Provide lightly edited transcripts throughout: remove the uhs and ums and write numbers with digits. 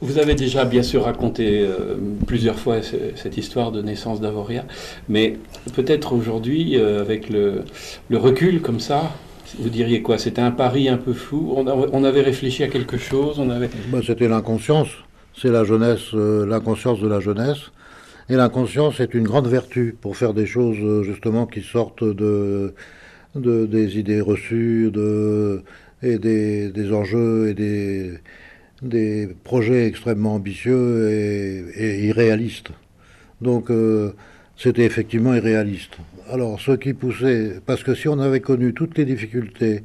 Vous avez déjà bien sûr raconté plusieurs fois cette histoire de naissance d'Avoria, mais peut-être aujourd'hui, avec le recul comme ça, vous diriez quoi? C'était un pari un peu fou. On avait réfléchi à quelque chose. On avait. Ben, c'était l'inconscience. C'est la jeunesse, l'inconscience de la jeunesse. Et l'inconscience est une grande vertu pour faire des choses justement qui sortent des idées reçues et des enjeux et des projets extrêmement ambitieux et irréalistes. Donc c'était effectivement irréaliste. Alors ce qui poussait, parce que si on avait connu toutes les difficultés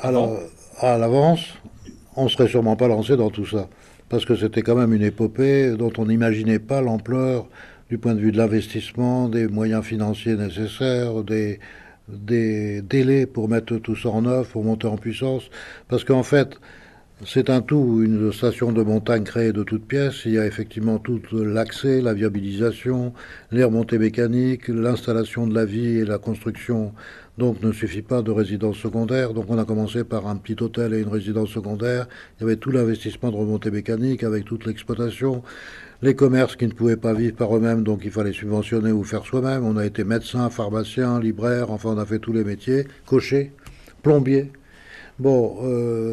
à Avant. à l'avance, on ne serait sûrement pas lancé dans tout ça. Parce que c'était quand même une épopée dont on n'imaginait pas l'ampleur du point de vue de l'investissement, des moyens financiers nécessaires, des délais pour mettre tout ça en œuvre, pour monter en puissance. Parce qu'en fait, c'est un tout, une station de montagne créée de toutes pièces. Il y a effectivement tout l'accès, la viabilisation, les remontées mécaniques, l'installation de la vie et la construction. Donc ne suffit pas de résidence secondaire. Donc on a commencé par un petit hôtel et une résidence secondaire. Il y avait tout l'investissement de remontée mécanique avec toute l'exploitation. Les commerces qui ne pouvaient pas vivre par eux-mêmes, donc il fallait subventionner ou faire soi-même. On a été médecin, pharmacien, libraire, enfin on a fait tous les métiers, cocher, plombier. Bon,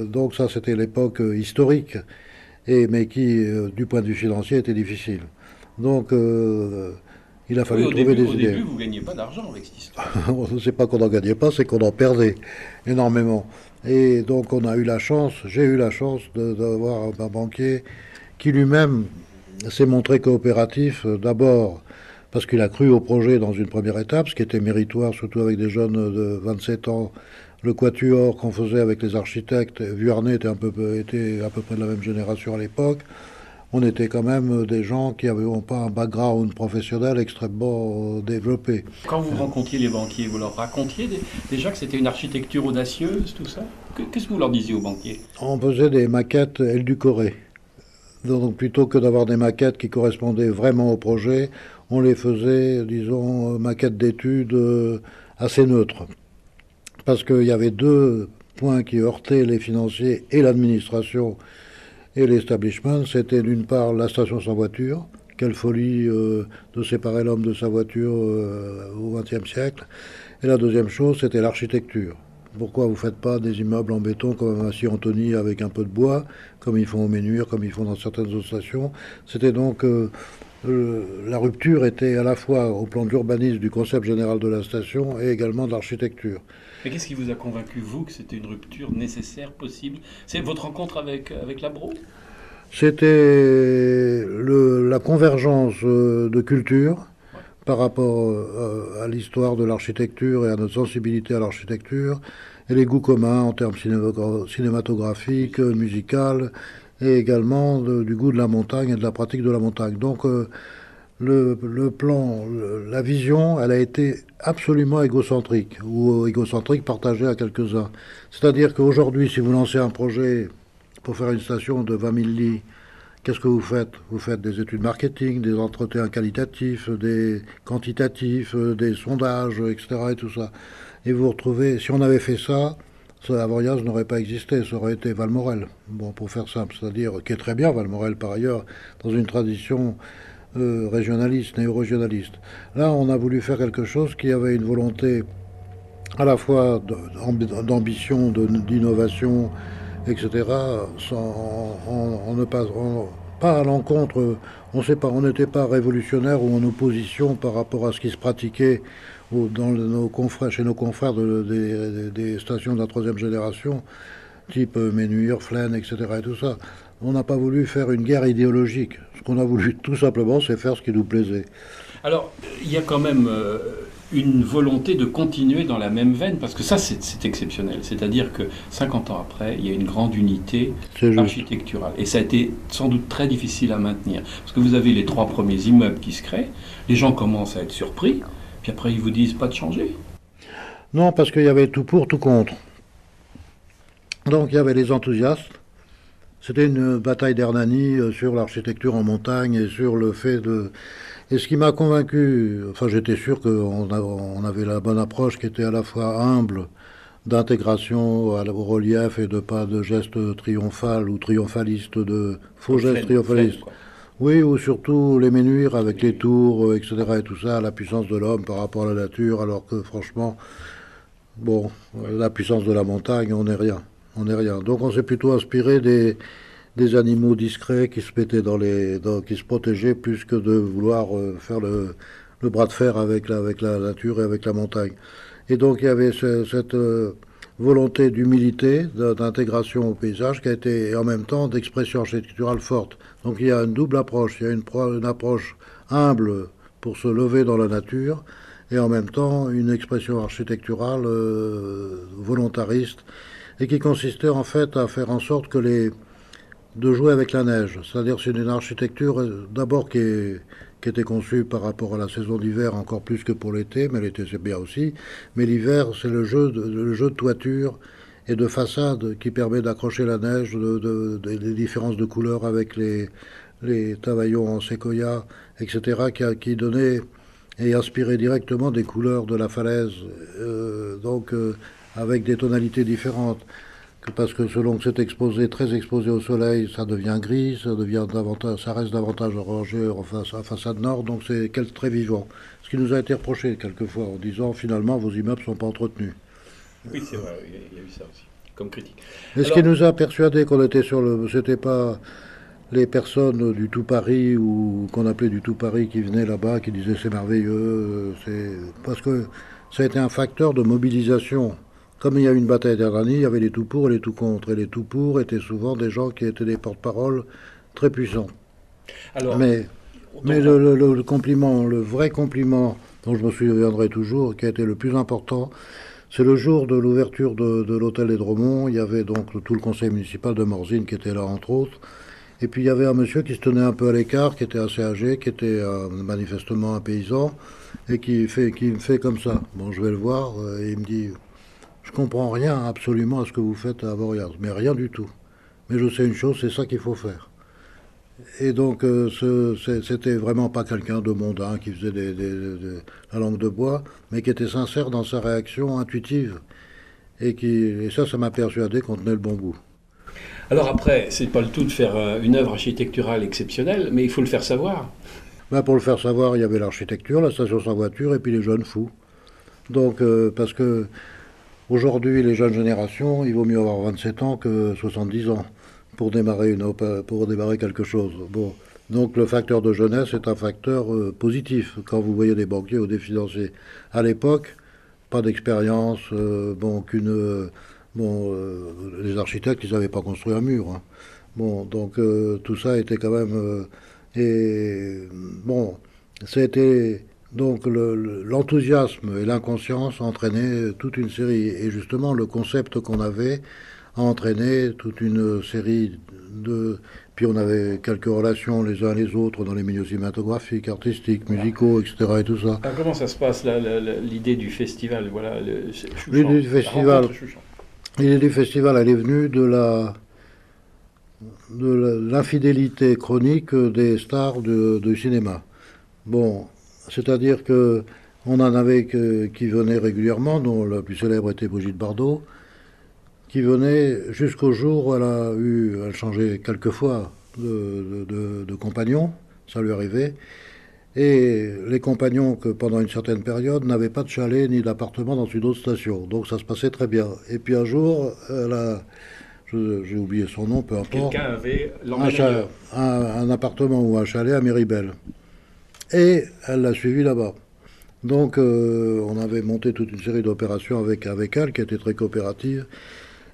donc ça c'était l'époque historique, mais qui, du point de vue financier, était difficile. Donc il a Oui, fallu trouver au des idées. début, vous gagnez pas d'argent avec cette histoire. C'est pas qu'on n'en gagnait pas, c'est qu'on en perdait énormément. Et donc on a eu la chance, j'ai eu la chance d'avoir un banquier qui lui-même s'est montré coopératif, d'abord parce qu'il a cru au projet dans une première étape, ce qui était méritoire, surtout avec des jeunes de 27 ans. Le quatuor qu'on faisait avec les architectes, Vuarnet était à peu près de la même génération à l'époque. On était quand même des gens qui n'avaient pas un background professionnel extrêmement développé. Quand vous rencontriez les banquiers, vous leur racontiez déjà que c'était une architecture audacieuse, tout ça? Qu'est-ce que vous leur disiez aux banquiers? On faisait des maquettes édulcorées. Donc plutôt que d'avoir des maquettes qui correspondaient vraiment au projet, on les faisait, disons, maquettes d'études assez neutres. Parce qu'il y avait deux points qui heurtaient les financiers et l'administration et l'establishment. C'était d'une part la station sans voiture. Quelle folie de séparer l'homme de sa voiture au XXe siècle. Et la deuxième chose, c'était l'architecture. Pourquoi vous ne faites pas des immeubles en béton comme à Massy-Antony avec un peu de bois, comme ils font au Ménur, comme ils font dans certaines autres stations? C'était donc la rupture était à la fois au plan de l'urbanisme du concept général de la station et également de l'architecture. Mais qu'est-ce qui vous a convaincu, vous, que c'était une rupture nécessaire, possible? C'est votre rencontre avec Labro? C'était la convergence de culture Ouais. par rapport à l'histoire de l'architecture et à notre sensibilité à l'architecture, et les goûts communs en termes cinématographiques, musicaux, et également du goût de la montagne et de la pratique de la montagne. Donc le plan, la vision, elle a été absolument égocentrique, ou égocentrique partagée à quelques-uns. C'est-à-dire qu'aujourd'hui, si vous lancez un projet pour faire une station de 20 000 lits, qu'est-ce que vous faites? Vous faites des études marketing, des entretiens qualitatifs, des quantitatifs, des sondages, etc. et tout ça. Et vous vous retrouvez, si on avait fait ça, Avoriaz n'aurait pas existé, ça aurait été Valmorel. Bon, pour faire simple, c'est-à-dire, qui est très bien Valmorel par ailleurs, dans une tradition régionaliste, néo-régionaliste. Là, on a voulu faire quelque chose qui avait une volonté à la fois d'ambition, d'innovation, etc., en ne pas, pas à l'encontre, on sait pas, on n'était pas révolutionnaire ou en opposition par rapport à ce qui se pratiquait chez nos confrères des stations de la troisième génération, type Ménur, Flaine, etc. et tout ça. On n'a pas voulu faire une guerre idéologique. Ce qu'on a voulu tout simplement, c'est faire ce qui nous plaisait. Alors, il y a quand même une volonté de continuer dans la même veine, parce que ça, c'est exceptionnel. C'est-à-dire que 50 ans après, il y a une grande unité C'est juste. architecturale. Et ça a été sans doute très difficile à maintenir. Parce que vous avez les trois premiers immeubles qui se créent, les gens commencent à être surpris, puis après ils vous disent pas de changer. Non, parce qu'il y avait tout pour, tout contre. Donc il y avait les enthousiastes. C'était une bataille d'Hernani sur l'architecture en montagne et sur le fait de... Et ce qui m'a convaincu, enfin j'étais sûr qu'on avait la bonne approche qui était à la fois humble d'intégration au relief et de pas de gestes triomphal ou triomphalistes, de faux gestes triomphalistes. Oui, ou surtout les menhirs avec les tours, etc. et tout ça, la puissance de l'homme par rapport à la nature, alors que franchement, bon, la puissance de la montagne, on n'est rien. On n'est rien. Donc on s'est plutôt inspiré des animaux discrets qui se mettaient qui se protégeaient plus que de vouloir faire le bras de fer avec la nature et avec la montagne. Et donc il y avait cette volonté d'humilité, d'intégration au paysage qui a été, et en même temps d'expression architecturale forte. Donc il y a une double approche. Il y a une approche humble pour se lever dans la nature et en même temps une expression architecturale volontariste et qui consistait en fait à faire en sorte de jouer avec la neige. C'est-à-dire c'est une architecture d'abord qui était conçue par rapport à la saison d'hiver encore plus que pour l'été, mais l'été c'est bien aussi. Mais l'hiver c'est le jeu de toiture et de façade qui permet d'accrocher la neige, des différences de couleurs avec les tavaillons en séquoia, etc., qui donnaient et inspiraient directement des couleurs de la falaise, avec des tonalités différentes. Parce que selon que c'est exposé, très exposé au soleil, ça devient gris, ça reste davantage orangé en façade nord, donc c'est très vivant. Ce qui nous a été reproché quelquefois en disant finalement vos immeubles ne sont pas entretenus. Oui, c'est vrai, il y a eu ça aussi, comme critique. Et ce qui nous a persuadé qu'on était c'était pas les personnes du tout Paris ou qu'on appelait du tout Paris qui venaient là-bas, qui disaient c'est merveilleux, parce que ça a été un facteur de mobilisation. Comme il y a eu une bataille d'Hernani, il y avait les tout pour et les tout contre. Et les tout pour étaient souvent des gens qui étaient des porte-parole très puissants. Alors, mais le compliment, le vrai compliment dont je me souviendrai toujours, qui a été le plus important, c'est le jour de l'ouverture de l'hôtel des Dromont. Il y avait donc tout le conseil municipal de Morzine qui était là, entre autres. Et puis il y avait un monsieur qui se tenait un peu à l'écart, qui était assez âgé, qui était manifestement un paysan, et qui me fait comme ça. Bon, je vais le voir, et il me dit... Je comprends rien absolument à ce que vous faites à Avoriaz, mais rien du tout. Mais je sais une chose, c'est ça qu'il faut faire. Et donc, c'était vraiment pas quelqu'un de mondain qui faisait la langue de bois, mais qui était sincère dans sa réaction intuitive. Et ça m'a persuadé qu'on tenait le bon bout. Alors après, c'est pas le tout de faire une œuvre architecturale exceptionnelle, mais il faut le faire savoir. Ben pour le faire savoir, il y avait l'architecture, la station sans voiture, et puis les jeunes fous. Donc, parce que aujourd'hui, les jeunes générations, il vaut mieux avoir 27 ans que 70 ans pour démarrer quelque chose. Bon. Donc le facteur de jeunesse est un facteur positif quand vous voyez des banquiers ou des financiers. À l'époque, pas d'expérience, les architectes, ils n'avaient pas construit un mur. Hein. Bon, donc tout ça était quand même... c'était... Donc l'enthousiasme et l'inconscience entraînaient toute une série. Et justement, le concept qu'on avait a entraîné toute une série de... Puis on avait quelques relations les uns les autres dans les milieux cinématographiques, artistiques, musicaux, etc. et tout ça. Alors comment ça se passe, l'idée du festival, voilà, l'idée du festival, l'idée du festival, elle est venue de l'infidélité chronique des stars du cinéma. Bon... C'est-à-dire que on en avait qui venaient régulièrement, dont la plus célèbre était Brigitte Bardot, qui venait jusqu'au jour où elle changeait quelquefois de compagnons, ça lui arrivait, et les compagnons que pendant une certaine période n'avaient pas de chalet ni d'appartement dans une autre station, donc ça se passait très bien. Et puis un jour, j'ai oublié son nom, peu importe, quelqu'un avait un appartement ou un chalet à Méribel. Et elle l'a suivi là-bas. Donc on avait monté toute une série d'opérations avec elle, qui était très coopérative.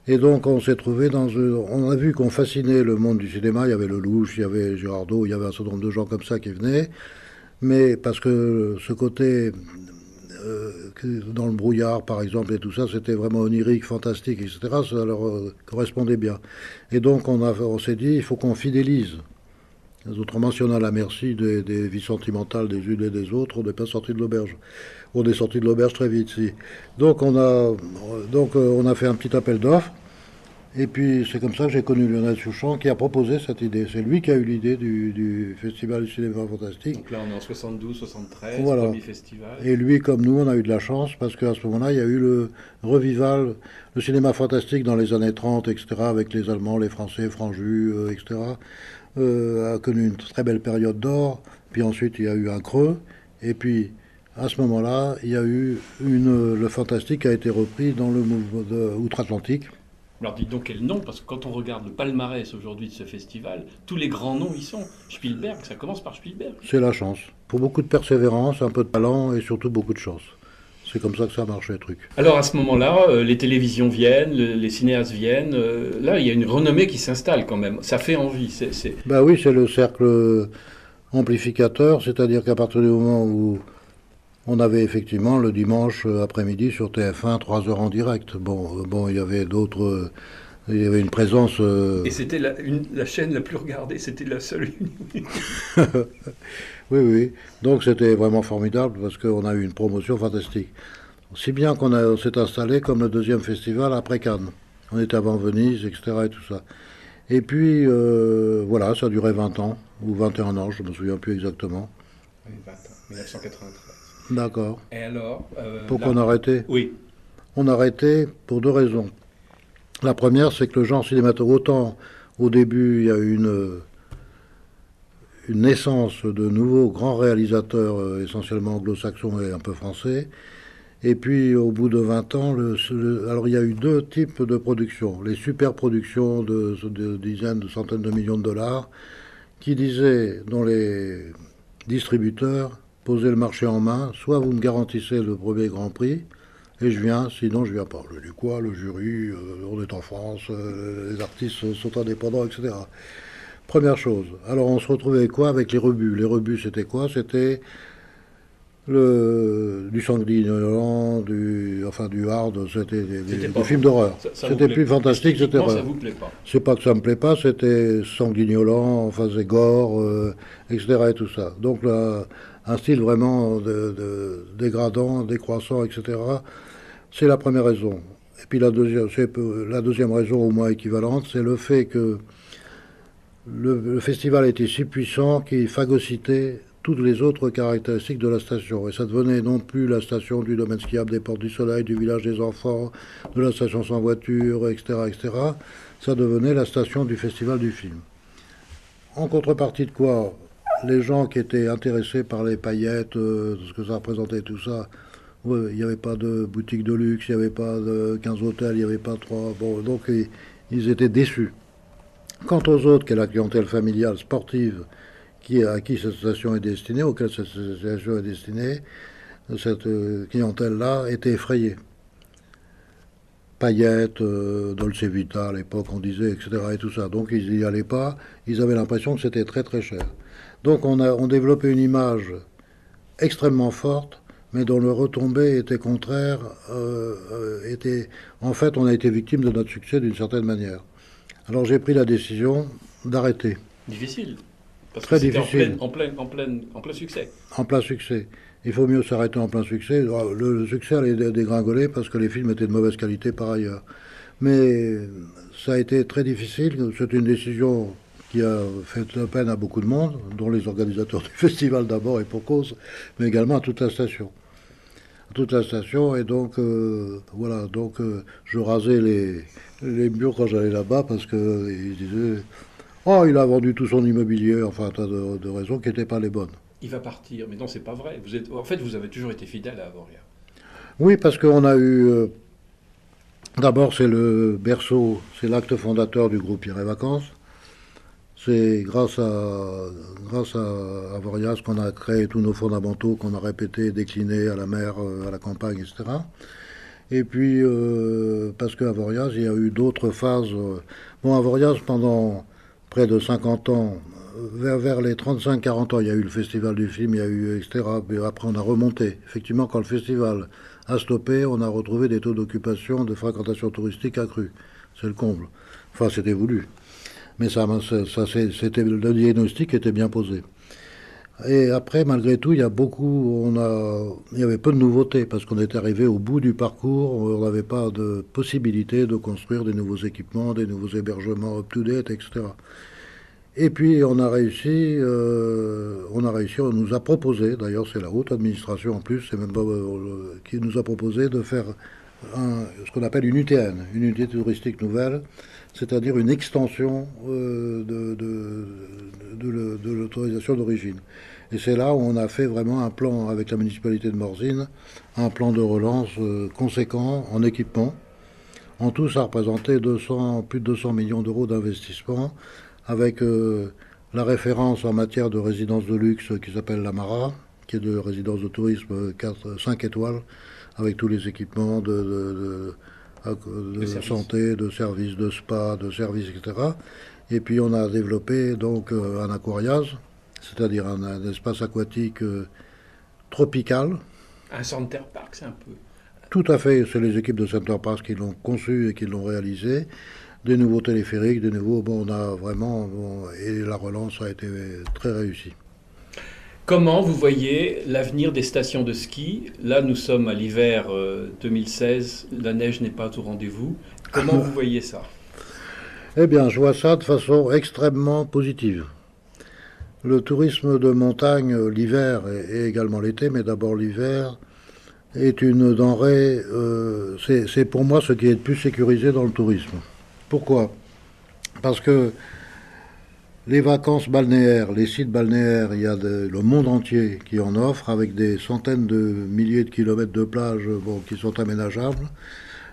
Et donc on s'est trouvé on a vu qu'on fascinait le monde du cinéma. Il y avait Lelouch, il y avait Girardot, il y avait un certain nombre de gens comme ça qui venaient. Mais parce que ce côté, dans le brouillard par exemple et tout ça, c'était vraiment onirique, fantastique, etc. Ça leur correspondait bien. Et donc on s'est dit, il faut qu'on fidélise. Autrement, si on a la merci des vies sentimentales des unes et des autres, on n'est pas sorti de l'auberge. On est sorti de l'auberge très vite, si. Donc on a fait un petit appel d'offres Et puis c'est comme ça que j'ai connu Lionel Souchon qui a proposé cette idée. C'est lui qui a eu l'idée du Festival du cinéma fantastique. Donc là, on est en 72-73, Voilà. premier festival. Et lui, comme nous, on a eu de la chance parce qu'à ce moment-là, il y a eu le revival, le cinéma fantastique dans les années 30, etc., avec les Allemands, les Français, Franju, etc., a connu une très belle période d'or. Puis ensuite, il y a eu un creux. Et puis, à ce moment-là, il y a eu le fantastique a été repris dans le mouvement outre-Atlantique. Alors dites donc quel nom, parce que quand on regarde le palmarès aujourd'hui de ce festival, tous les grands noms y sont. Spielberg, ça commence par Spielberg. C'est la chance. Pour beaucoup de persévérance, un peu de talent et surtout beaucoup de chance. C'est comme ça que ça marche, les trucs. Alors à ce moment-là, les télévisions viennent, les cinéastes viennent. Là, il y a une renommée qui s'installe quand même. Ça fait envie. Ben oui, c'est le cercle amplificateur, c'est-à-dire qu'à partir du moment où on avait effectivement le dimanche après-midi sur TF1 3 heures en direct. Bon, il y avait d'autres, il y avait une présence. Et c'était la chaîne la plus regardée, c'était la seule. Oui, oui. Donc c'était vraiment formidable parce qu'on a eu une promotion fantastique. Si bien on s'est installé comme le deuxième festival après Cannes. On était avant Venise, etc. et tout ça. Et puis voilà, ça a duré 20 ans ou 21 ans, je ne me souviens plus exactement. Oui, 20 ans, 1993. D'accord. Et alors Pourquoi on a arrêté? Oui. On a arrêté pour deux raisons. La première, c'est que le genre cinématographique, autant au début, il y a eu une naissance de nouveaux grands réalisateurs, essentiellement anglo-saxons et un peu français. Et puis, au bout de 20 ans, alors il y a eu deux types de productions. Les super productions de dizaines, de centaines de millions de dollars, qui disaient, dont les distributeurs posaient le marché en main, soit vous me garantissez le premier Grand Prix, et je viens, sinon je viens pas. Je dis quoi, le jury, on est en France, les artistes sont indépendants, etc. Première chose. Alors on se retrouvait avec quoi? Avec les rebuts. Les rebuts, c'était quoi? C'était du sanguinolent, du hard, c'était des films d'horreur. C'était plus fantastique, c'était horreur. Ça vous plaît pas? C'est pas que ça me plaît pas, c'était sanguignolant, enfin c'est gore, etc. et tout ça. Donc là, un style vraiment dégradant, décroissant, etc. C'est la première raison. Et puis la deuxième raison, au moins équivalente, c'est le fait que le festival était si puissant qu'il phagocytait toutes les autres caractéristiques de la station. Et ça devenait non plus la station du domaine skiable des Portes du Soleil, du village des enfants, de la station sans voiture, etc., etc. Ça devenait la station du festival du film. En contrepartie de quoi, les gens qui étaient intéressés par les paillettes, ce que ça représentait, tout ça, ouais, il n'y avait pas de boutique de luxe, il n'y avait pas de 15 hôtels, il n'y avait pas 3... Bon, donc ils étaient déçus. Quant aux autres, qui est la clientèle familiale sportive, à qui cette station est destinée, auquel cette station est destinée, cette clientèle-là était effrayée. Paillettes, Dolce Vita à l'époque, on disait, etc. et tout ça. Donc ils n'y allaient pas, ils avaient l'impression que c'était très très cher. Donc on développait une image extrêmement forte, mais dont le retombé était contraire, en fait, on a été victime de notre succès d'une certaine manière. Alors j'ai pris la décision d'arrêter. Difficile. Parce Très que c'était difficile. En plein succès. En plein succès. Il faut mieux s'arrêter en plein succès. Le succès allait dégringoler parce que les films étaient de mauvaise qualité par ailleurs. Mais ça a été très difficile. C'est une décision qui a fait de la peine à beaucoup de monde, dont les organisateurs du festival d'abord et pour cause, mais également à toute la station. Toute la station, et donc voilà, donc je rasais les murs quand j'allais là-bas parce qu'ils disaient oh, il a vendu tout son immobilier, enfin un tas de raisons qui n'étaient pas les bonnes. Il va partir, mais non, c'est pas vrai. En fait, vous avez toujours été fidèle à Avoria. Oui, parce qu'on a eu d'abord c'est le berceau, c'est l'acte fondateur du groupe Pierre et Vacances. C'est grâce à Avoriaz qu'on a créé tous nos fondamentaux, qu'on a répétés, déclinés à la mer, à la campagne, etc. Et puis, parce qu'à Avoriaz, il y a eu d'autres phases. Bon, Avoriaz, pendant près de 50 ans, vers les 35-40 ans, il y a eu le festival du film, il y a eu, etc. Mais après, on a remonté. Effectivement, quand le festival a stoppé, on a retrouvé des taux d'occupation, de fréquentation touristique accrus. C'est le comble. Enfin, c'était voulu. Mais c'était le diagnostic était bien posé. Et après, malgré tout, il y avait peu de nouveautés parce qu'on est arrivé au bout du parcours. On n'avait pas de possibilité de construire des nouveaux équipements, des nouveaux hébergements up-to-date, etc. Et puis on nous a proposé, d'ailleurs c'est la haute administration en plus, c'est même pas qui nous a proposé de faire ce qu'on appelle une UTN, une unité touristique nouvelle, c'est-à-dire une extension de l'autorisation d'origine. Et c'est là où on a fait vraiment un plan avec la municipalité de Morzine, un plan de relance conséquent en équipement. En tout, ça représentait plus de 200 millions d'euros d'investissement, avec la référence en matière de résidence de luxe qui s'appelle l'Amara, qui est de résidence de tourisme 5 étoiles, avec tous les équipements de santé, de services de spa, de services, etc. Et puis on a développé donc un aquariase, c'est-à-dire un espace aquatique tropical. Un center park, c'est un peu. Tout à fait, c'est les équipes de Center Parks qui l'ont conçu et qui l'ont réalisé. Des nouveaux téléphériques, des nouveaux... Bon, on a vraiment... Bon, et la relance a été très réussie. Comment vous voyez l'avenir des stations de ski? Là, nous sommes à l'hiver 2016, la neige n'est pas au rendez-vous. Comment vous voyez ça? Eh bien, je vois ça de façon extrêmement positive. Le tourisme de montagne, l'hiver et également l'été, mais d'abord l'hiver, est une denrée... c'est pour moi ce qui est le plus sécurisé dans le tourisme. Pourquoi? Parce que les vacances balnéaires, les sites balnéaires, il y a le monde entier qui en offre, avec des centaines de milliers de kilomètres de plages qui sont aménageables.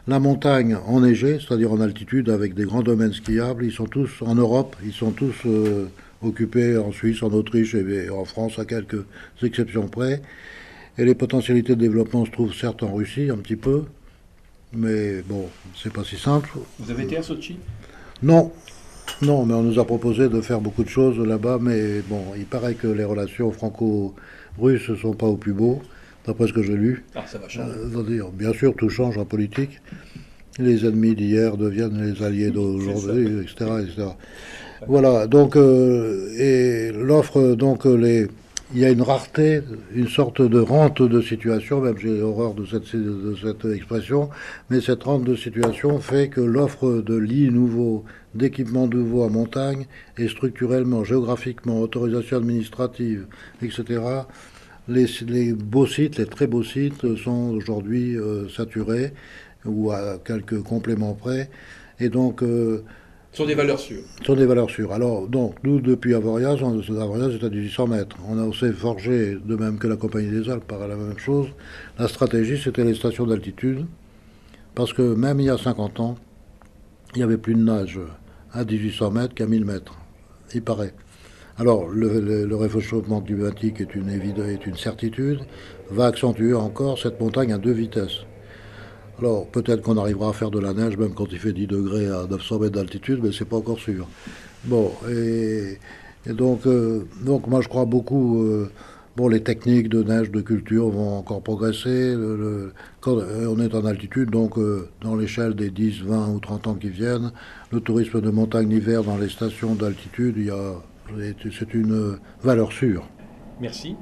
La montagne enneigée, c'est-à-dire en altitude, avec des grands domaines skiables, ils sont tous en Europe, ils sont tous occupés en Suisse, en Autriche et en France, à quelques exceptions près. Et les potentialités de développement se trouvent certes en Russie, un petit peu, mais bon, c'est pas si simple. Vous avez été à Sochi? Non, non, mais on nous a proposé de faire beaucoup de choses là-bas, mais bon, il paraît que les relations franco-russes ne sont pas au plus beau, d'après ce que j'ai lu. Ah, ça va changer. Bien sûr, tout change en politique. Les ennemis d'hier deviennent les alliés d'aujourd'hui, etc., etc. Voilà, donc, et l'offre, donc, il y a une rareté, une sorte de rente de situation, même j'ai horreur de cette expression, mais cette rente de situation fait que l'offre de lits nouveaux, d'équipements nouveaux en montagne est structurellement, géographiquement, autorisation administrative, etc. Les beaux sites, les très beaux sites sont aujourd'hui saturés ou à quelques compléments près. Et donc... sont des valeurs sûres. Sont des valeurs sûres. Alors, donc, nous, depuis Avoriaz, Avoriaz est à 1800 mètres. On a aussi forgé, de même que la Compagnie des Alpes, par la même chose. La stratégie, c'était les stations d'altitude. Parce que même il y a 50 ans, il n'y avait plus de nage à 1800 mètres qu'à 1000 mètres. Il paraît. Alors, le réchauffement climatique est une certitude, va accentuer encore cette montagne à 2 vitesses. Alors, peut-être qu'on arrivera à faire de la neige, même quand il fait 10 degrés à 900 mètres d'altitude, mais c'est pas encore sûr. Bon, et donc, moi, je crois beaucoup... les techniques de neige, de culture vont encore progresser. Quand on est en altitude, donc dans l'échelle des 10, 20 ou 30 ans qui viennent, le tourisme de montagne l'hiver dans les stations d'altitude, c'est une valeur sûre. Merci.